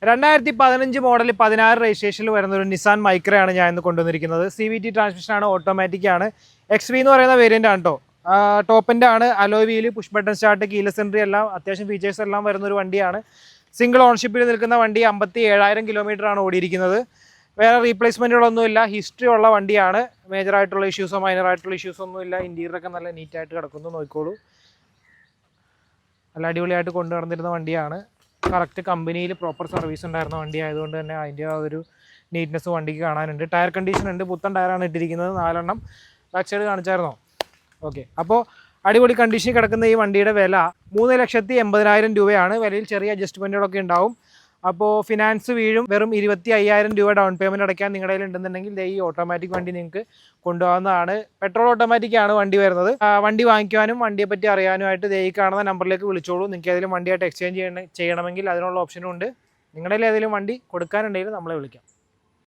2015 model 16 രജിസ്ട്രേഷനിൽ വരുന്ന ഒരു Nissan മൈക്രയാണ് ഞാൻ ഇന്ന് കൊണ്ടുവന്നിരിക്കുന്നത്. CVT ട്രാൻസ്മിഷനാണ്, ഓട്ടോമാറ്റിക് ആണ്. XV എന്ന് പറയുന്ന വേരിയൻ്റ് ആണ് കേട്ടോ. ടോപ്പിൻ്റെ ആണ്, alloy wheel, push button start, keyless entry എല്ലാം അത്യാവശ്യം ഫീച്ചേഴ്സ് എല്ലാം വരുന്ന ഒരു വണ്ടിയാണ്. സിംഗിൾ ഓൺഷിപ്പിൽ നിൽക്കുന്ന വണ്ടി 57,000 കിലോമീറ്ററാണ് ഓടിയിരിക്കുന്നത്. വേറെ റീപ്ലേസ്മെൻറ്റുകളൊന്നുമില്ല, ഹിസ്റ്ററി ഉള്ള വണ്ടിയാണ്. മേജറായിട്ടുള്ള ഇഷ്യൂസോ മൈനറായിട്ടുള്ള ഇഷ്യൂസോ ഒന്നുമില്ല. ഇൻറ്റീരിയറൊക്കെ നല്ല നീറ്റായിട്ട് കിടക്കുന്നു, നോക്കിക്കോളൂ. നല്ല അടിപൊളിയായിട്ട് കൊണ്ടു നടന്നിരുന്ന വണ്ടിയാണ്. കറക്റ്റ് കമ്പനിയിൽ പ്രോപ്പർ സർവീസ് ഉണ്ടായിരുന്ന വണ്ടി ആയതുകൊണ്ട് തന്നെ അതിൻ്റെ ആ ഒരു നീറ്റ്നെസ് വണ്ടിക്ക് കാണാനുണ്ട്. ടയർ കണ്ടീഷൻ ഉണ്ട്, പുത്തൻ ടയറാണ് ഇട്ടിരിക്കുന്നത്. 4 ബാക്ക് സൈഡ് കാണിച്ചായിരുന്നോ? ഓക്കെ, അപ്പോൾ അടിപൊളി കണ്ടീഷനിൽ കിടക്കുന്ന ഈ വണ്ടിയുടെ വില 3,80,000 രൂപയാണ്. വിലയിൽ ചെറിയ അഡ്ജസ്റ്റ്മെൻറ്റുകളൊക്കെ ഉണ്ടാവും. അപ്പോൾ ഫിനാൻസ് വീഴും. വെറും 25,000 രൂപ ഡൗൺ പേയ്മെൻറ്റ് അടയ്ക്കാൻ നിങ്ങളുടെ കയ്യിൽ ഉണ്ടെന്നുണ്ടെങ്കിൽ ഈ ഓട്ടോമാറ്റിക് വണ്ടി നിങ്ങൾക്ക് കൊണ്ടുപോകാവുന്നതാണ്. പെട്രോൾ ഓട്ടോമാറ്റിക്കാണ് വണ്ടി വരുന്നത്. വണ്ടി വാങ്ങിക്കുവാനും വണ്ടിയെ പറ്റി അറിയാനുമായിട്ട് ഈ കാണുന്ന നമ്പറിലേക്ക് വിളിച്ചോളൂ. നിങ്ങൾക്ക് ഏതെങ്കിലും വണ്ടിയായിട്ട് എക്സ്ചേഞ്ച് ചെയ്യണമെങ്കിൽ അതിനുള്ള ഓപ്ഷനും ഉണ്ട്. നിങ്ങളുടെ ഏതെങ്കിലും വണ്ടി കൊടുക്കാനുണ്ടെങ്കിൽ നമ്മളെ വിളിക്കാം.